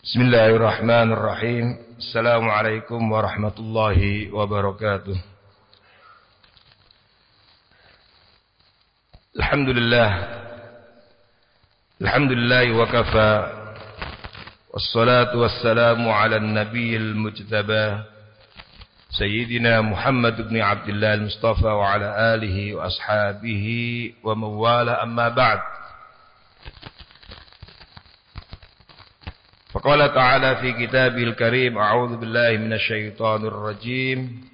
Bismillahirrahmanirrahim. Assalamualaikum warahmatullahi wabarakatuh. Alhamdulillah wa kafa. Wassalatu wassalamu ala nabiyil mujtaba Sayyidina Muhammad ibn Abdullah al-Mustafa wa ala alihi wa ashabihi wa mawala amma ba'd. فقال تعالى في كتابه الكريم أعوذ بالله من الشيطان الرجيم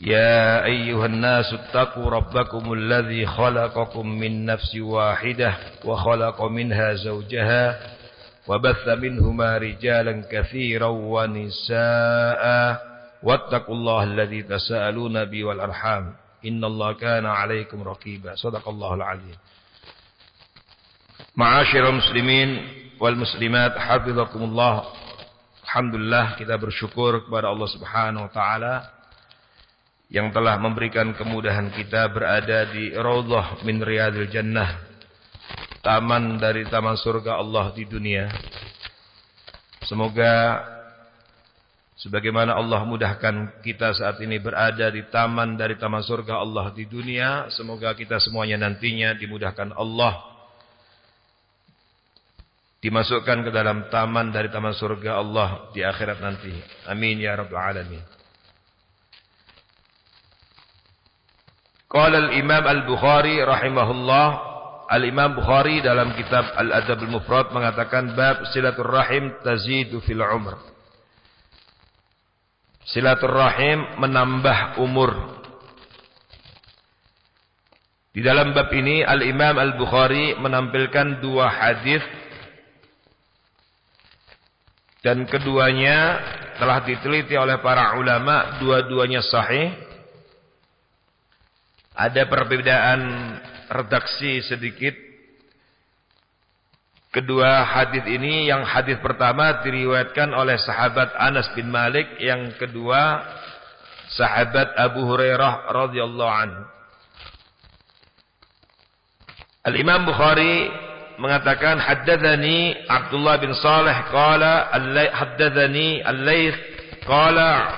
يا أيها الناس اتقوا ربكم الذي خلقكم من نفس واحدة وخلق منها زوجها وبث منهما رجالا كثيرا ونساء واتقوا الله الذي تساءلون به والأرحام إن الله كان عليكم رقيبا صدق الله العظيم. Ma'asyiral muslimin wal muslimat hafizakumullah. Alhamdulillah, kita bersyukur kepada Allah Subhanahu wa taala yang telah memberikan kemudahan kita berada di Raudhah min Riyadil Jannah, taman dari taman surga Allah di dunia. Semoga sebagaimana Allah mudahkan kita saat ini berada di taman dari taman surga Allah di dunia, semoga kita semuanya nantinya dimudahkan Allah dimasukkan ke dalam taman dari taman surga Allah di akhirat nanti. Amin ya rabbal alamin. Qala al-Imam al-Bukhari rahimahullah, al-Imam Bukhari dalam kitab Al-Adab al-Mufrad mengatakan bab silaturrahim tazidu fil umr. Silaturrahim menambah umur. Di dalam bab ini al-Imam al-Bukhari menampilkan dua hadis dan keduanya telah diteliti oleh para ulama, dua-duanya sahih. Ada perbedaan redaksi sedikit. Kedua hadis ini, yang hadis pertama diriwayatkan oleh sahabat Anas bin Malik, yang kedua sahabat Abu Hurairah radhiyallahu anhu. Al-Imam Bukhari mengatakan haddatsani Abdullah bin Salih qala haddatsani Al-Laits qala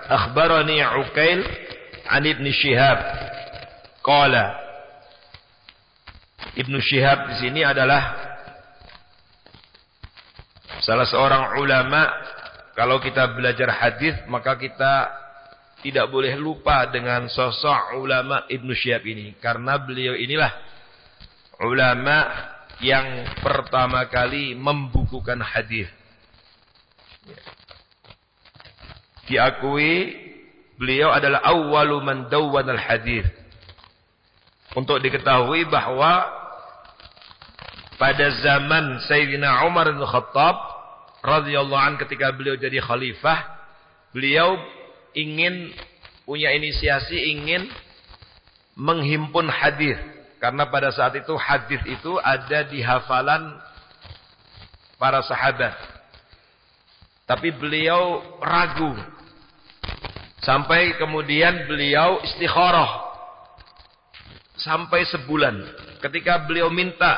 akhbarani Uqail an Ibn Shihab qala. Ibn Shihab di sini adalah salah seorang ulama. Kalau kita belajar hadis maka kita tidak boleh lupa dengan sosok ulama Ibn Shihab ini, karena beliau inilah ulama yang pertama kali membukukan hadis. Diakui beliau adalah awwalu man dawwana al-hadis. Untuk diketahui bahwa pada zaman Sayyidina Umar bin Khattab radhiyallahu anhu, ketika beliau jadi khalifah, beliau ingin punya inisiasi, ingin menghimpun hadis. Karena pada saat itu hadis itu ada di hafalan para sahabat. Tapi beliau ragu. Sampai kemudian beliau istikharah. Sampai sebulan. Ketika beliau minta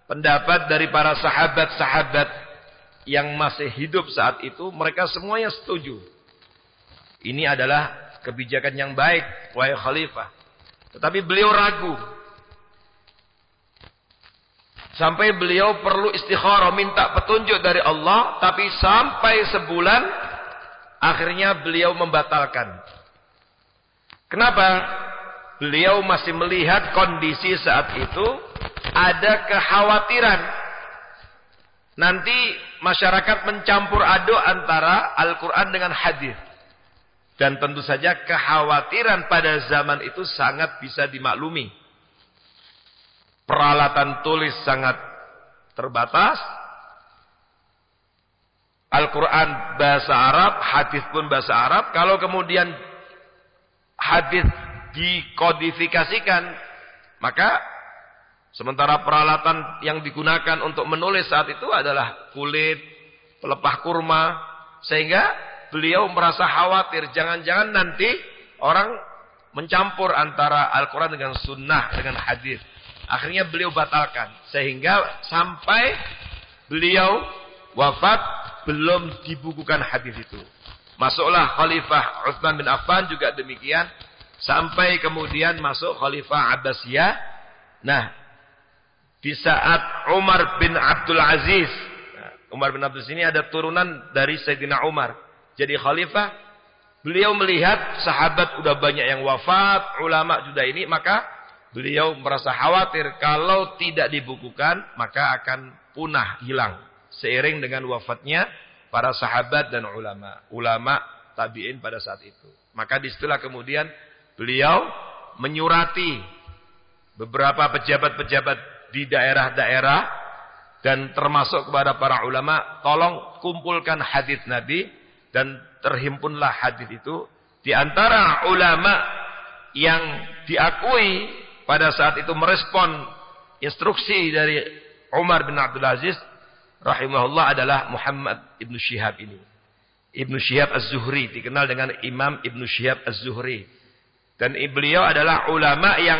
pendapat dari para sahabat-sahabat yang masih hidup saat itu, mereka semuanya setuju. Ini adalah kebijakan yang baik, wahai khalifah. Tetapi beliau ragu. Sampai beliau perlu istikharah, minta petunjuk dari Allah. Tapi sampai sebulan, akhirnya beliau membatalkan. Kenapa? Beliau masih melihat kondisi saat itu ada kekhawatiran. Nanti masyarakat mencampur aduk antara Al-Quran dengan hadis. Dan tentu saja kekhawatiran pada zaman itu sangat bisa dimaklumi. Peralatan tulis sangat terbatas. Al-Quran bahasa Arab, hadis pun bahasa Arab. Kalau kemudian hadis dikodifikasikan, maka sementara peralatan yang digunakan untuk menulis saat itu adalah kulit, pelepah kurma, sehingga beliau merasa khawatir, jangan-jangan nanti orang mencampur antara Al-Quran dengan sunnah, dengan hadis. Akhirnya beliau batalkan. Sehingga sampai beliau wafat belum dibukukan hadis itu. Masuklah Khalifah Utsman bin Affan juga demikian sampai kemudian masuk Khalifah Abbasiyah. Nah, di saat Umar bin Abdul Aziz, Umar bin Abdul Aziz ini ada turunan dari Sayyidina Umar. Jadi khalifah, beliau melihat sahabat udah banyak yang wafat, ulama juga ini, maka beliau merasa khawatir kalau tidak dibukukan maka akan punah, hilang seiring dengan wafatnya para sahabat dan ulama tabi'in pada saat itu. Maka disitulah kemudian beliau menyurati beberapa pejabat-pejabat di daerah-daerah dan termasuk kepada para ulama, tolong kumpulkan hadis Nabi, dan terhimpunlah hadis itu di antara ulama yang diakui pada saat itu merespon instruksi dari Umar bin Abdul Aziz rahimahullah adalah Muhammad Ibn Syihab ini. Ibn Syihab Az-Zuhri, dikenal dengan Imam Ibn Syihab Az-Zuhri. Dan beliau adalah ulama yang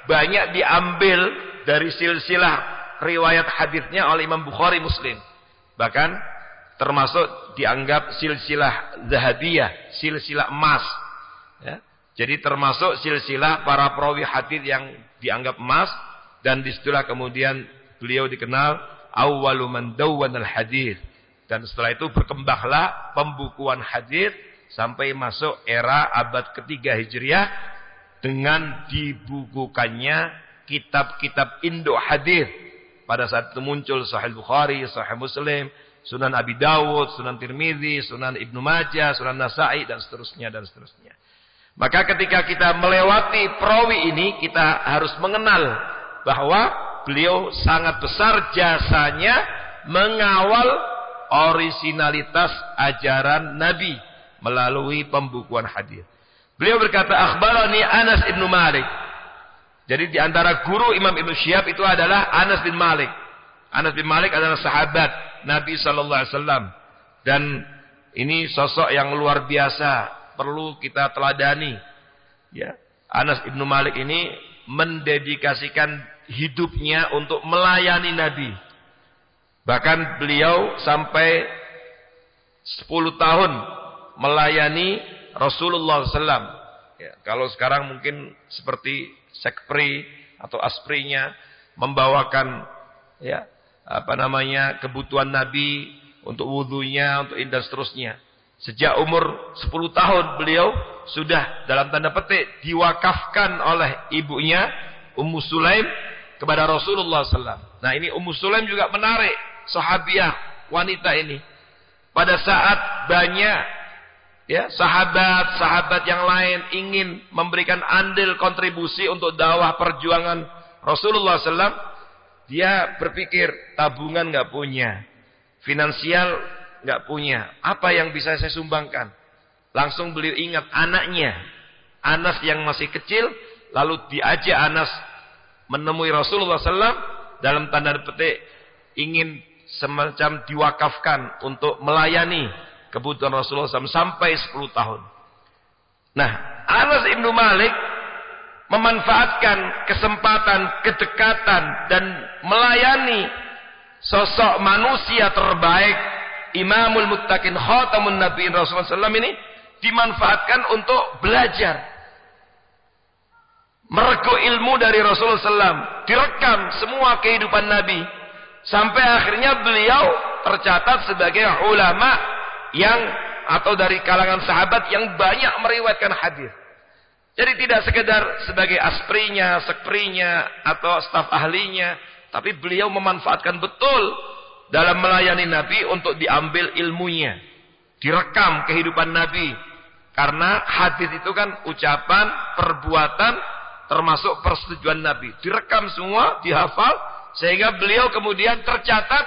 banyak diambil dari silsilah riwayat hadisnya oleh Imam Bukhari Muslim. Bahkan termasuk dianggap silsilah zahabiyah, silsilah emas. Ya. Jadi termasuk silsilah para perawi hadis yang dianggap emas, dan disitulah kemudian beliau dikenal awwalu man dawwana al-hadis. Dan setelah itu berkembanglah pembukuan hadis sampai masuk era abad ketiga Hijriah dengan dibukukannya kitab-kitab Indo hadis. Pada saat itu muncul Sahih Bukhari, Sahih Muslim, Sunan Abi Dawud, Sunan Tirmidzi, Sunan Ibnu Majah, Sunan Nasa'i, dan seterusnya dan seterusnya. Maka ketika kita melewati perawi ini, kita harus mengenal bahwa beliau sangat besar jasanya mengawal orisinalitas ajaran Nabi melalui pembukuan hadis. Beliau berkata, akhbarani Anas ibn Malik. Jadi di antara guru Imam Ibn Syihab itu adalah Anas bin Malik. Anas bin Malik adalah sahabat Nabi SAW. Dan ini sosok yang luar biasa, perlu kita teladani. Ya, Anas bin Malik ini mendedikasikan hidupnya untuk melayani Nabi. Bahkan beliau sampai 10 tahun melayani Rasulullah SAW. Ya, kalau sekarang mungkin seperti sekpri atau asprinya membawakan ya kebutuhan Nabi untuk wudunya, untuk dan seterusnya. Sejak umur 10 tahun beliau sudah dalam tanda petik diwakafkan oleh ibunya Ummu Sulaim kepada Rasulullah SAW. Nah, ini Ummu Sulaim juga menarik, sahabiah wanita ini. Pada saat banyak ya sahabat-sahabat yang lain ingin memberikan andil kontribusi untuk dakwah perjuangan Rasulullah SAW, dia berpikir tabungan nggak punya, finansial nggak punya, apa yang bisa saya sumbangkan? Langsung beliau ingat anaknya, Anas yang masih kecil, lalu diajak Anas menemui Rasulullah SAW dalam tanda petik ingin semacam diwakafkan untuk melayani kebutuhan Rasulullah SAW sampai 10 tahun. Nah, Anas ibnu Malik memanfaatkan kesempatan, kedekatan, dan melayani sosok manusia terbaik, Imamul Muttaqin, Khatamun Nabiin Rasulullah SAW ini dimanfaatkan untuk belajar. Mergo ilmu dari Rasulullah SAW, direkam semua kehidupan Nabi, sampai akhirnya beliau tercatat sebagai ulama yang atau dari kalangan sahabat yang banyak meriwayatkan hadis. Jadi tidak sekedar sebagai asprinya, sekprinya, atau staf ahlinya, tapi beliau memanfaatkan betul dalam melayani Nabi untuk diambil ilmunya, direkam kehidupan Nabi. Karena hadis itu kan ucapan, perbuatan, termasuk persetujuan Nabi. Direkam semua, dihafal, sehingga beliau kemudian tercatat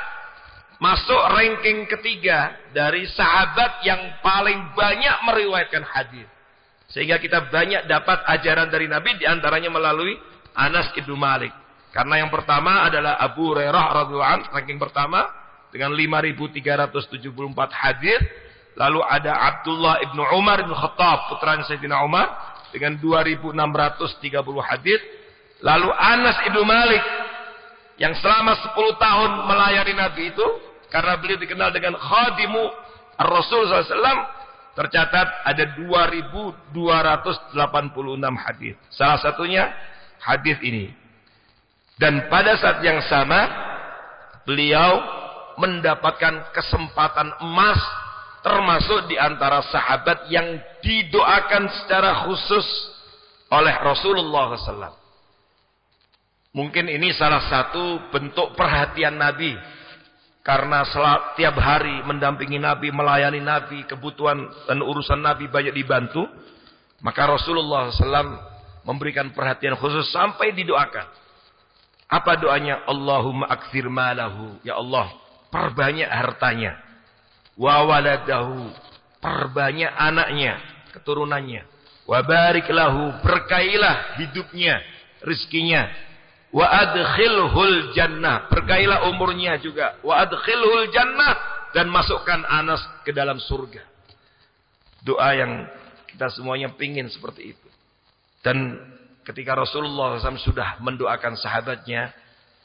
masuk ranking ketiga dari sahabat yang paling banyak meriwayatkan hadis. Sehingga kita banyak dapat ajaran dari Nabi, diantaranya melalui Anas ibnu Malik. Karena yang pertama adalah Abu Hurairah radhiyallahu anhu, ranking pertama dengan 5.374 hadis. Lalu ada Abdullah ibnu Umar ibn Khattab, putra Sayyidina Umar, dengan 2.630 hadis. Lalu Anas ibnu Malik yang selama 10 tahun melayani Nabi itu karena beliau dikenal dengan khadimu Rasul SAW, tercatat ada 2.286 hadis. Salah satunya hadis ini. Dan pada saat yang sama beliau mendapatkan kesempatan emas, termasuk di antara sahabat yang didoakan secara khusus oleh Rasulullah SAW. Mungkin ini salah satu bentuk perhatian Nabi, karena tiap hari mendampingi Nabi, melayani Nabi, kebutuhan dan urusan Nabi banyak dibantu, maka Rasulullah SAW memberikan perhatian khusus sampai didoakan. Apa doanya? Allahumma akthir malahu, ya Allah, perbanyak hartanya. Wa waladahu, perbanyak anaknya, keturunannya. Wa barik lahu, berkailah hidupnya, rizkinya. Wa adkhilhul jannah, berkailah umurnya juga. Wa adkhilhul jannah, dan masukkan Anas ke dalam surga. Doa yang kita semuanya pingin seperti itu. Dan ketika Rasulullah SAW sudah mendoakan sahabatnya,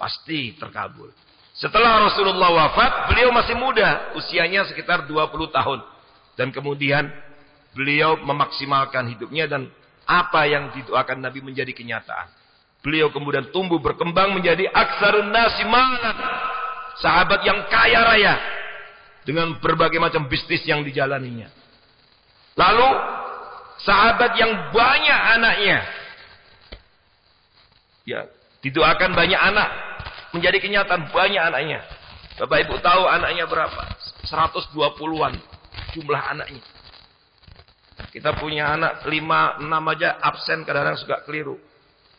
pasti terkabul. Setelah Rasulullah wafat, beliau masih muda, usianya sekitar 20 tahun. Dan kemudian beliau memaksimalkan hidupnya, dan apa yang didoakan Nabi menjadi kenyataan. Beliau kemudian tumbuh berkembang menjadi aktsarun nasi malan, sahabat yang kaya raya dengan berbagai macam bisnis yang dijalaninya. Lalu sahabat yang banyak anaknya, ya, didoakan banyak anak, menjadi kenyataan banyak anaknya. Bapak Ibu tahu anaknya berapa? 120-an jumlah anaknya. Kita punya anak 5, 6 aja absen, kadang-kadang suka keliru.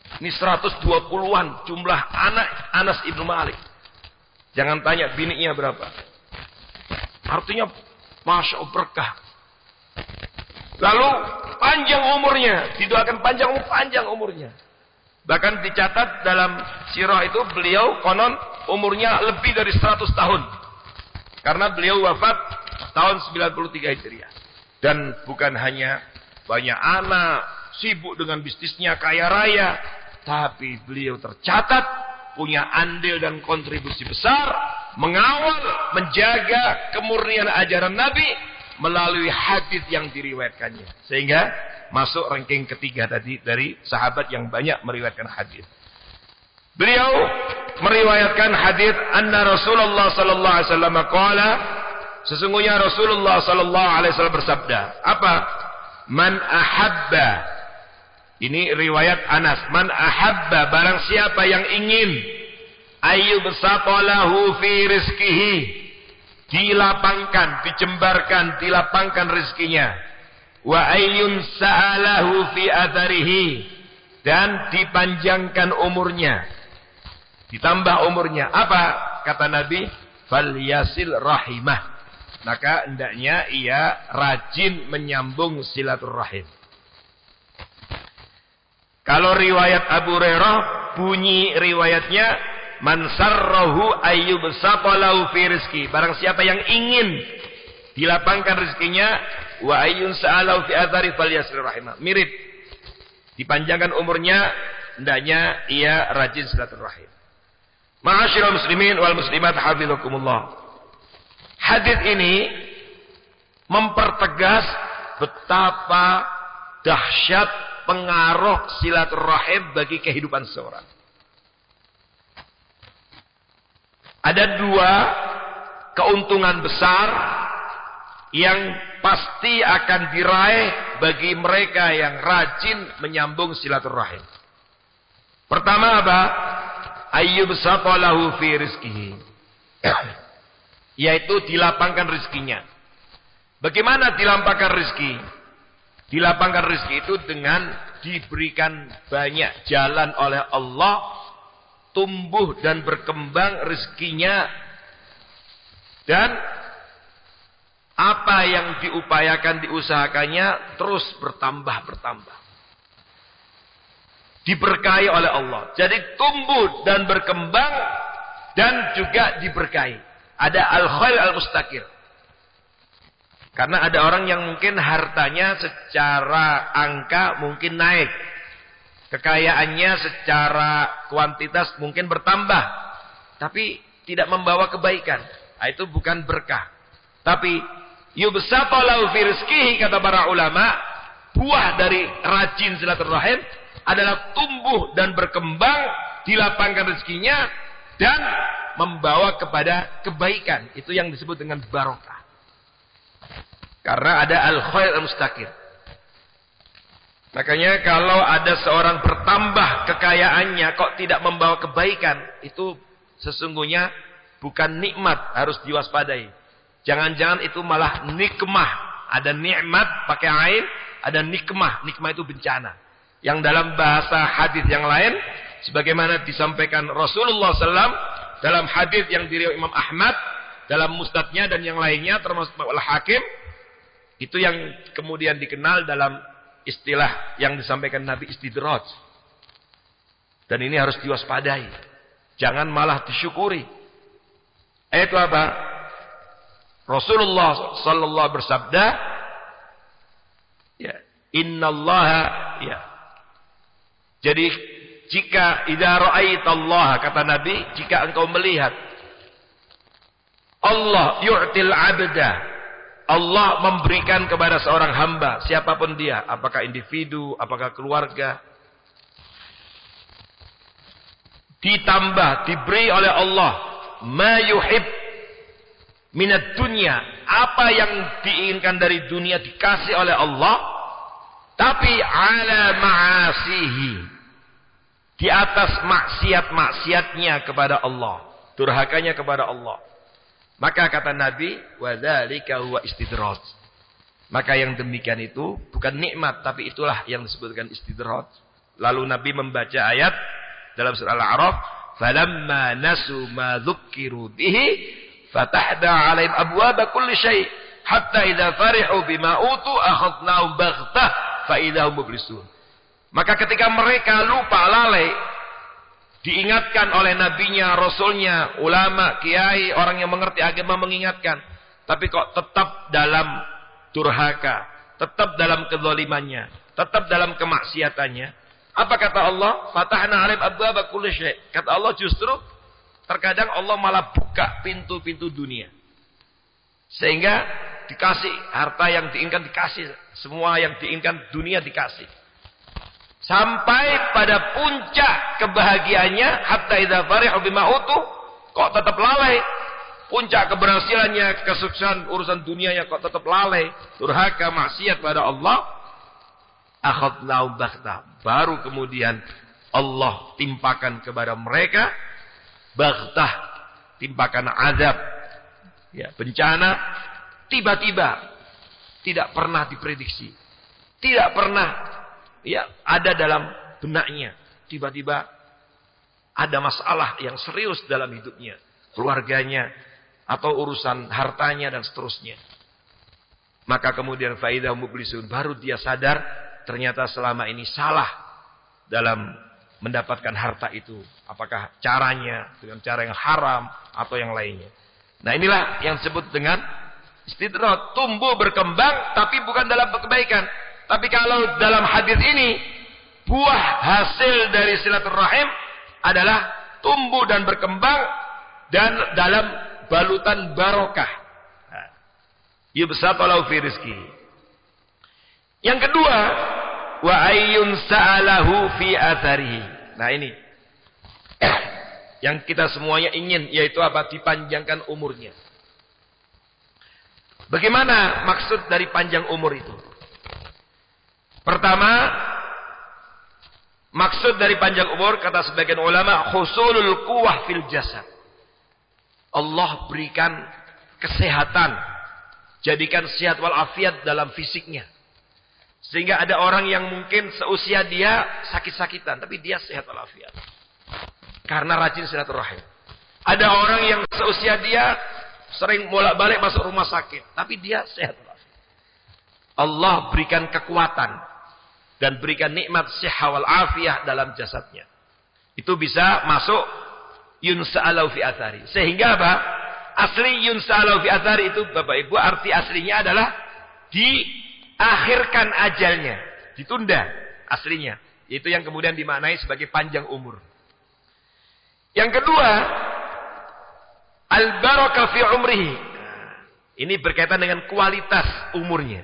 Ini 120-an jumlah anak Anas ibnu Malik. Jangan tanya bininya berapa. Artinya Masya Allah, berkah. Lalu panjang umurnya, didoakan panjang umurnya. Bahkan dicatat dalam sirah itu beliau konon umurnya lebih dari 100 tahun. Karena beliau wafat tahun 93 Hijriah. Dan bukan hanya banyak anak, sibuk dengan bisnisnya, kaya raya. Tapi beliau tercatat punya andil dan kontribusi besar mengawal, menjaga kemurnian ajaran Nabi melalui hadis yang diriwayatkannya. Sehingga masuk ranking ketiga tadi dari sahabat yang banyak meriwayatkan hadis. Beliau meriwayatkan hadis anna Rasulullah sallallahu alaihi wasallam qala, sesungguhnya Rasulullah sallallahu alaihi wasallam bersabda, apa? Man ahabba, ini riwayat Anas, man ahabba, barang siapa yang ingin ayyubsatalahu fi rizqihi, dilapangkan, dijembarkan, dilapangkan rizkinya, wa ayyun sa'alahu fi atharihi, dan dipanjangkan umurnya, ditambah umurnya. Apa kata Nabi? Falyasil rahimah, maka hendaknya ia rajin menyambung silaturahim. Kalau riwayat Abu Hurairah bunyi riwayatnya man sarrahu ayyubsatalahu fi rizqi, barang siapa yang ingin dilapangkan rezekinya, wa ayyun sa'alahu fi athari falyasil rahimah, mirip dipanjangkan umurnya, hendaknya ia rajin silaturahim. Ma'asyiral muslimin wal muslimat hafizakumullah. Hadis ini mempertegas betapa dahsyat pengaruh silaturahim bagi kehidupan seseorang. Ada dua keuntungan besar yang pasti akan diraih bagi mereka yang rajin menyambung silaturahim. Pertama apa? Ayyubsatalahu fi rizqihi, yaitu dilapangkan rizkinya. Bagaimana dilapangkan rizki? Dilapangkan rizki itu dengan diberikan banyak jalan oleh Allah, tumbuh dan berkembang rizkinya, dan apa yang diupayakan, diusahakannya terus bertambah. Diberkahi oleh Allah. Jadi tumbuh dan berkembang dan juga diberkahi. Ada al-khair al-mustakir. Karena ada orang yang mungkin hartanya secara angka mungkin naik. Kekayaannya secara kuantitas mungkin bertambah. Tapi tidak membawa kebaikan. Nah, itu bukan berkah. Tapi yubsata lahu fi rizqihi, kata para ulama, buah dari rajin silaturahim adalah tumbuh dan berkembang, dilapangkan rezekinya dan membawa kepada kebaikan. Itu yang disebut dengan barokah. Karena ada al-khair al-mustaqir. Makanya kalau ada seorang bertambah kekayaannya kok tidak membawa kebaikan, itu sesungguhnya bukan nikmat, harus diwaspadai. Jangan-jangan itu malah nikmah. Ada nikmat pakai ain, ada nikmah. Nikmah itu bencana. Yang dalam bahasa hadis yang lain, sebagaimana disampaikan Rasulullah SAW dalam hadis yang diriwayatkan Imam Ahmad dalam musnadnya dan yang lainnya termasuk Al-Hakim, itu yang kemudian dikenal dalam istilah yang disampaikan Nabi istidraj. Dan ini harus diwaspadai. Jangan malah disyukuri. Itu apa? Rasulullah sallallahu bersabda, ya, innallaha, ya. Jadi jika idza ra'aitallaha, kata Nabi, jika engkau melihat Allah yu'til 'abda, Allah memberikan kepada seorang hamba, siapapun dia, apakah individu, apakah keluarga, ditambah, diberi oleh Allah ma yuhib minat dunia, apa yang diinginkan dari dunia dikasih oleh Allah, tapi ala ma'asihi, di atas maksiat-maksiatnya kepada Allah, durhakanya kepada Allah. Maka kata Nabi, wa dzalika huwa istidraj. Maka yang demikian itu bukan nikmat, tapi itulah yang disebutkan istidraj. Lalu Nabi membaca ayat dalam surah Al-A'raf, falamma nasu ma dzukkiru bihi fatahna 'alaihim abwaaba kulli syai' hatta idza farihu bima utu akhadnahum baghtah fa idahum mublisun. Maka ketika mereka lupa, lalai, diingatkan oleh nabinya, rasulnya, ulama, kiai, orang yang mengerti agama mengingatkan, tapi kok tetap dalam durhaka, tetap dalam kezalimannya, tetap dalam kemaksiatannya. Apa kata Allah? Fatahna 'alaihim abwaaba kulli syai'. Kata Allah, justru terkadang Allah malah buka pintu-pintu dunia. Sehingga dikasih harta yang diinginkan, dikasih. Semua yang diinginkan dunia dikasih. Sampai pada puncak kebahagiaannya, hatta idza farihu bima utu, kok tetap lalai. Puncak keberhasilannya, kesuksesan urusan dunianya kok tetap lalai. Durhaka, maksiat pada Allah. Akhadnahum baghtah. Baru kemudian Allah timpakan kepada mereka baghtah, timpakan azab, ya, bencana, tiba-tiba, tidak pernah diprediksi, tidak pernah, ya, ada dalam benaknya. Tiba-tiba ada masalah yang serius dalam hidupnya, keluarganya, atau urusan hartanya dan seterusnya. Maka kemudian faidah mublisun, baru dia sadar ternyata selama ini salah dalam mendapatkan harta itu. Apakah caranya dengan cara yang haram atau yang lainnya. Nah, inilah yang disebut dengan istidraj, tumbuh berkembang tapi bukan dalam kebaikan. Tapi kalau dalam hadis ini, buah hasil dari silaturahim adalah tumbuh dan berkembang dan dalam balutan barokah. Yubsata lahu fi rizqihi. Yang kedua, wa ayyun sa'alahu fi atharihi. Nah, ini yang kita semuanya ingin, yaitu apa? Dipanjangkan umurnya. Bagaimana maksud dari panjang umur itu? Pertama, maksud dari panjang umur, kata sebagian ulama, husulul quwwah fil jasad. Allah berikan kesehatan, jadikan sehat walafiat dalam fisiknya. Sehingga ada orang yang mungkin seusia dia sakit-sakitan, tapi dia sehat walafiat. Karena rajin silaturahim. Ada orang yang seusia dia sering bolak-balik masuk rumah sakit, tapi dia sehat walafiat. Allah berikan kekuatan dan berikan nikmat sehat walafiat dalam jasadnya. Itu bisa masuk yunsa'alau fi athari. Sehingga apa? Asli yunsa'alau fi athari itu, Bapak Ibu, arti aslinya adalah diakhirkan ajalnya, ditunda aslinya. Itu yang kemudian dimaknai sebagai panjang umur. Yang kedua, al-barakah fi umrihi. Ini berkaitan dengan kualitas umurnya.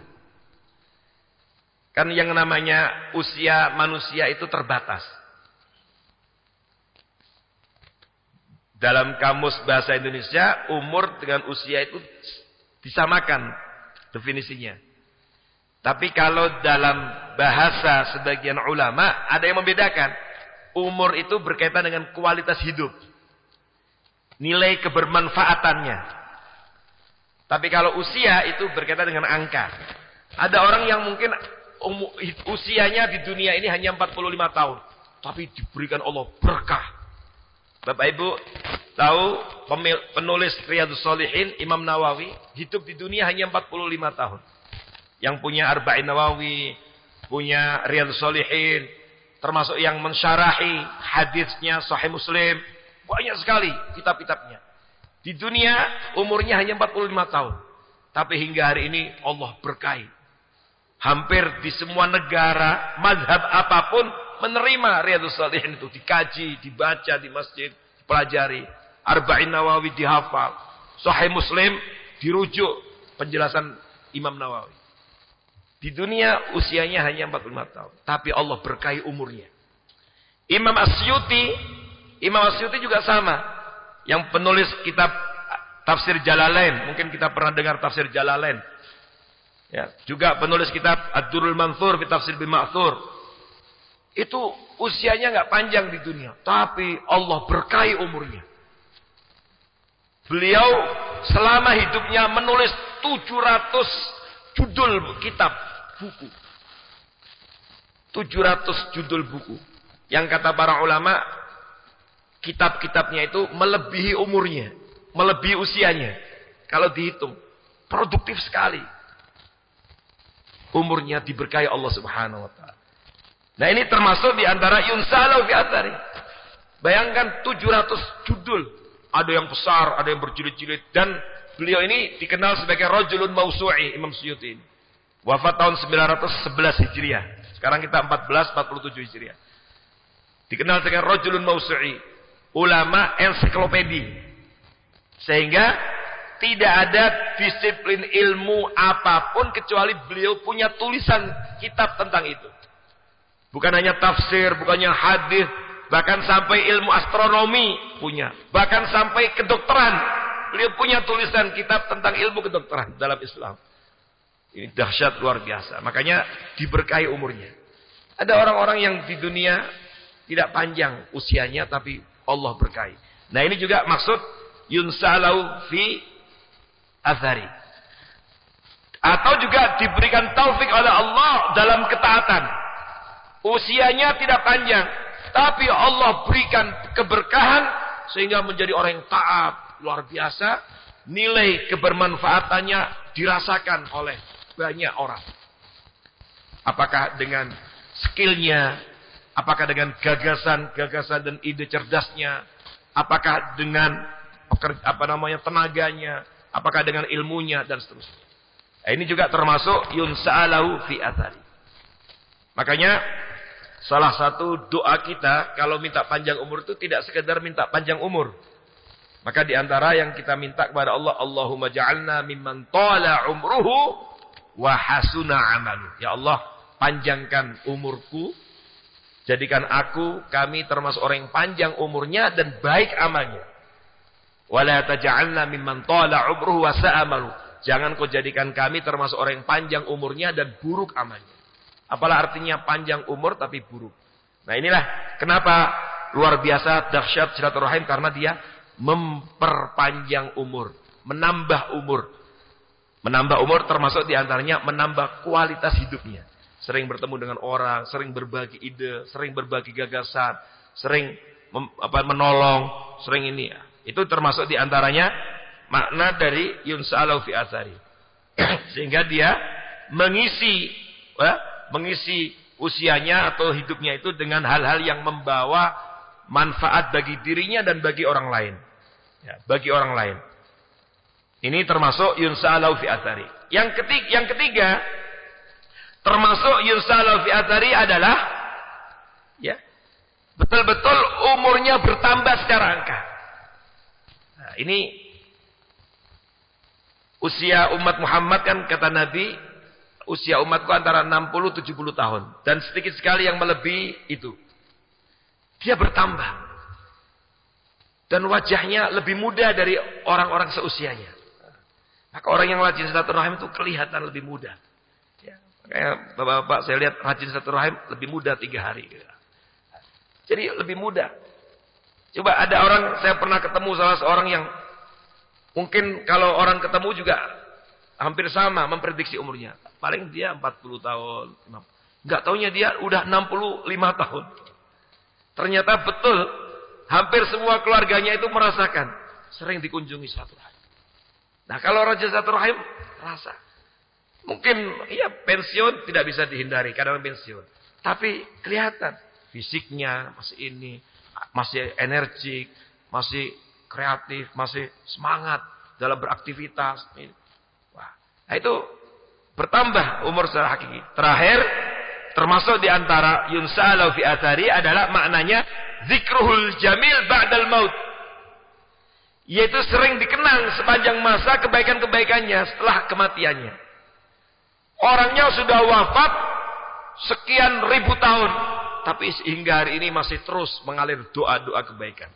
Kan yang namanya usia manusia itu terbatas. Dalam kamus bahasa Indonesia, umur dengan usia itu disamakan definisinya. Tapi kalau dalam bahasa sebagian ulama, ada yang membedakan. Umur itu berkaitan dengan kualitas hidup. Nilai kebermanfaatannya. Tapi kalau usia itu berkaitan dengan angka. Ada orang yang mungkin usianya di dunia ini hanya 45 tahun. Tapi diberikan Allah berkah. Bapak Ibu tahu penulis Riyadhus Shalihin Imam Nawawi hidup di dunia hanya 45 tahun. Yang punya Arba'in Nawawi, punya Riyadhus Shalihin, termasuk yang mensyarahi hadisnya Sahih Muslim, banyak sekali kitab-kitabnya. Di dunia umurnya hanya 45 tahun. Tapi hingga hari ini Allah berkahi. Hampir di semua negara, mazhab apapun menerima Riyadhus Shalihin itu, dikaji, dibaca di masjid, dipelajari. Arba'in Nawawi dihafal. Sahih Muslim dirujuk penjelasan Imam Nawawi. Di dunia usianya hanya 45 tahun, tapi Allah berkahi umurnya. Imam Asyuti juga sama, yang penulis kitab Tafsir Jalalain, mungkin kita pernah dengar Tafsir Jalalain. Ya, juga penulis kitab Ad-Durrul Mansur fi Tafsir Bil Ma'thur. Itu usianya enggak panjang di dunia, tapi Allah berkahi umurnya. Beliau selama hidupnya menulis 700 judul kitab, buku. 700 judul buku. Yang kata para ulama, kitab-kitabnya itu melebihi umurnya, melebihi usianya. Kalau dihitung, produktif sekali. Umurnya diberkahi Allah Subhanahu wa taala. Nah, ini termasuk di antara yunsalau fi athari. Bayangkan 700 judul, ada yang besar, ada yang berjilid-jilid, dan beliau ini dikenal sebagai rajulun mausu'i, Imam Suyuti ini. Wafat tahun 911 Hijriah. Sekarang kita 1447 Hijriah. Dikenal dengan rajulun mausu'i, ulama ensiklopedi. Sehingga tidak ada disiplin ilmu apapun kecuali beliau punya tulisan kitab tentang itu. Bukan hanya tafsir, bukannya hadis, bahkan sampai ilmu astronomi punya. Bahkan sampai kedokteran. Beliau punya tulisan kitab tentang ilmu kedokteran dalam Islam. Ini dahsyat luar biasa. Makanya diberkahi umurnya. Ada orang-orang yang di dunia tidak panjang usianya, tapi Allah berkahi. Nah, ini juga maksud yunsalau fi athari. Atau juga diberikan taufik oleh Allah dalam ketaatan. Usianya tidak panjang, tapi Allah berikan keberkahan sehingga menjadi orang yang taat luar biasa. Nilai kebermanfaatannya dirasakan oleh banyak orang. Apakah dengan skillnya, apakah dengan gagasan dan ide cerdasnya, apakah dengan tenaganya, apakah dengan ilmunya dan seterusnya. Nah, ini juga termasuk yunsa'alahu fi athari. Makanya salah satu doa kita kalau minta panjang umur itu tidak sekedar minta panjang umur. Maka di antara yang kita minta kepada Allah, Allahumma ja'alna mimman tala umruhu wa hasuna amalu. Ya Allah, panjangkan umurku, jadikan kami termasuk orang yang panjang umurnya dan baik amalnya. Wala taj'alna mimman tala umruhu wa sa'amalu. Jangan kau jadikan kami termasuk orang yang panjang umurnya dan buruk amalnya. Apalah artinya panjang umur tapi buruk. Nah, inilah kenapa luar biasa dahsyat silaturahim, karena dia memperpanjang umur, menambah umur. Menambah umur termasuk diantaranya menambah kualitas hidupnya. Sering bertemu dengan orang, sering berbagi ide, sering berbagi gagasan, sering menolong, sering ini ya. Itu termasuk diantaranya makna dari yunsa'alau fi athari. Sehingga dia mengisi usianya atau hidupnya itu dengan hal-hal yang membawa manfaat bagi dirinya dan bagi orang lain. Ya, bagi orang lain. Ini termasuk yunsa'alau fi athari. Yang ketiga termasuk yunsa'alau fi athari adalah ya, betul-betul umurnya bertambah secara angka. Nah, ini Usia umat Muhammad kan kata Nabi, usia umatku antara 60-70 tahun. Dan sedikit sekali yang melebihi itu. Dia bertambah. Dan wajahnya lebih muda dari orang-orang seusianya. Maka orang yang rajin silaturahim itu kelihatan lebih muda. Ya, makanya bapak-bapak saya lihat rajin silaturahim lebih muda 3 hari. Jadi lebih muda. Coba ada orang, saya pernah ketemu salah seorang yang mungkin kalau orang ketemu juga hampir sama memprediksi umurnya. Paling dia 40 tahun. Enggak taunya dia udah 65 tahun. Ternyata betul hampir semua keluarganya itu merasakan sering dikunjungi silaturahim. Nah, kalau rajin silaturahim rasa. Mungkin ya pensiun tidak bisa dihindari, kadang pensiun. Tapi kelihatan fisiknya masih ini, masih energik, masih kreatif, masih semangat dalam beraktivitas. Wah, nah itu bertambah umur secara hakiki. Terakhir, termasuk di antara yunsa'alau fi athari adalah maknanya zikruhul jamil ba'dal maut. Yaitu sering dikenang sepanjang masa kebaikan-kebaikannya setelah kematiannya. Orangnya sudah wafat sekian ribu tahun, tapi hingga hari ini masih terus mengalir doa-doa kebaikan.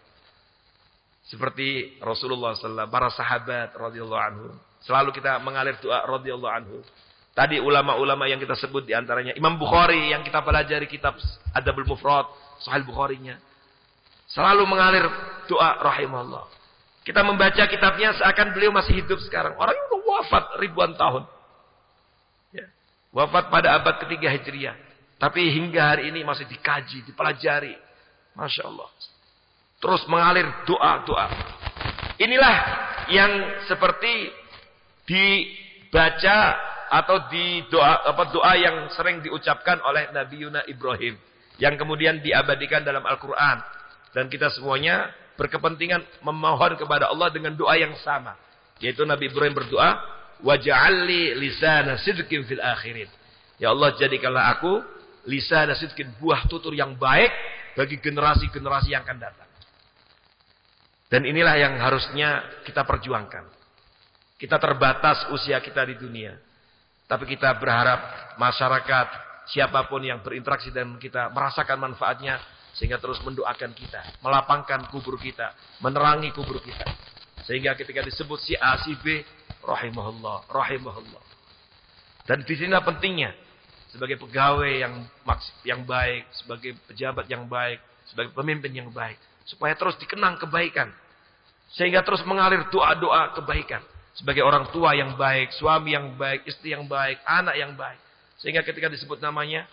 Seperti Rasulullah SAW, para sahabat radhiyallahu anhu. Selalu kita mengalir doa radhiyallahu anhu. Tadi ulama-ulama yang kita sebut diantaranya Imam Bukhari yang kita pelajari kitab Adabul Mufrad, Sahih Bukharinya. Selalu mengalir doa rahimahullah. Kita membaca kitabnya seakan beliau masih hidup sekarang. Orang yang sudah wafat ribuan tahun. Ya. Wafat pada abad ketiga Hijriah. Tapi hingga hari ini masih dikaji, dipelajari. Masya Allah. Terus mengalir doa-doa. Inilah yang seperti dibaca atau di doa yang sering diucapkan oleh Nabi Yuna Ibrahim. Yang kemudian diabadikan dalam Al-Quran. Dan kita semuanya berkepentingan memohon kepada Allah dengan doa yang sama. Yaitu Nabi Ibrahim berdoa, waj'alli lisana sidqin fil akhirin. Ya Allah, jadikanlah aku lisana sidqin, buah tutur yang baik bagi generasi-generasi yang akan datang. Dan inilah yang harusnya kita perjuangkan. Kita terbatas usia kita di dunia. Tapi kita berharap masyarakat, siapapun yang berinteraksi dengan kita, merasakan manfaatnya, sehingga terus mendoakan kita, melapangkan kubur kita, menerangi kubur kita. Sehingga ketika disebut si A, si B, rahimahullah, rahimahullah. Dan di sini pentingnya, sebagai pegawai yang baik, sebagai pejabat yang baik, sebagai pemimpin yang baik, supaya terus dikenang kebaikan. Sehingga terus mengalir doa-doa kebaikan. Sebagai orang tua yang baik, suami yang baik, istri yang baik, anak yang baik. Sehingga ketika disebut namanya,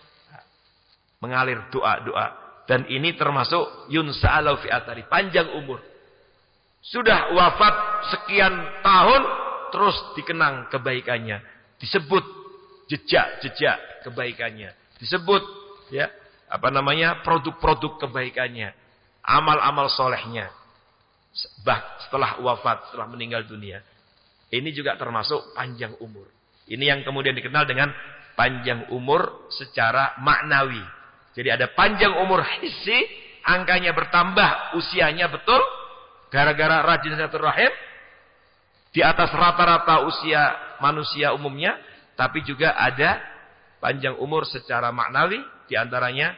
mengalir doa-doa. Dan ini termasuk yunsa'alau fi athari, panjang umur. Sudah wafat sekian tahun, terus dikenang kebaikannya. Disebut jejak-jejak kebaikannya. Disebut ya, produk-produk kebaikannya. Amal-amal solehnya. Setelah wafat, setelah meninggal dunia. Ini juga termasuk panjang umur. Ini yang kemudian dikenal dengan panjang umur secara maknawi. Jadi ada panjang umur hissi, angkanya bertambah, usianya betul, gara-gara rajin silaturahim, di atas rata-rata usia manusia umumnya, tapi juga ada panjang umur secara maknawi, di antaranya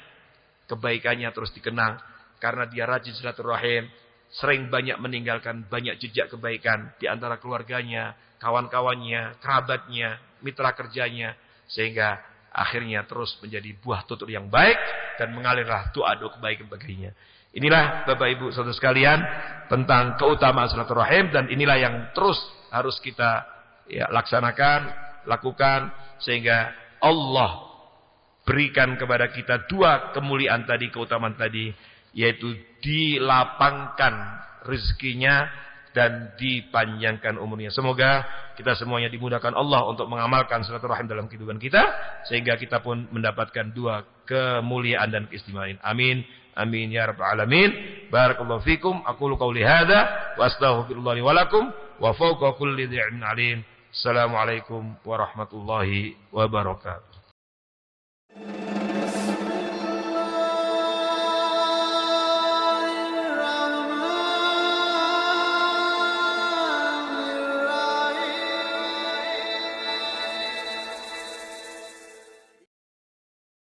kebaikannya terus dikenang, karena dia rajin silaturahim, sering banyak meninggalkan banyak jejak kebaikan, di antara keluarganya, kawan-kawannya, kerabatnya, mitra kerjanya, sehingga akhirnya terus menjadi buah tutur yang baik dan mengalirlah doa-doa kebaikan baginya. Inilah Bapak Ibu saudara sekalian tentang keutamaan silaturahim, dan inilah yang terus harus kita laksanakan, lakukan, sehingga Allah berikan kepada kita dua kemuliaan tadi, keutamaan tadi, yaitu dilapangkan rezekinya dan dipanjangkan umurnya. Semoga kita semuanya dimudahkan Allah untuk mengamalkan silaturahim dalam kehidupan kita, sehingga kita pun mendapatkan dua kemuliaan dan keistimewaan. Amin. Amin ya rabbal alamin. Barakallahu fikum. Aqulu qouli hadza wa astaghfirullah li wa lakum wa fawqa kulli dhi'in alim. Assalamualaikum warahmatullahi wabarakatuh.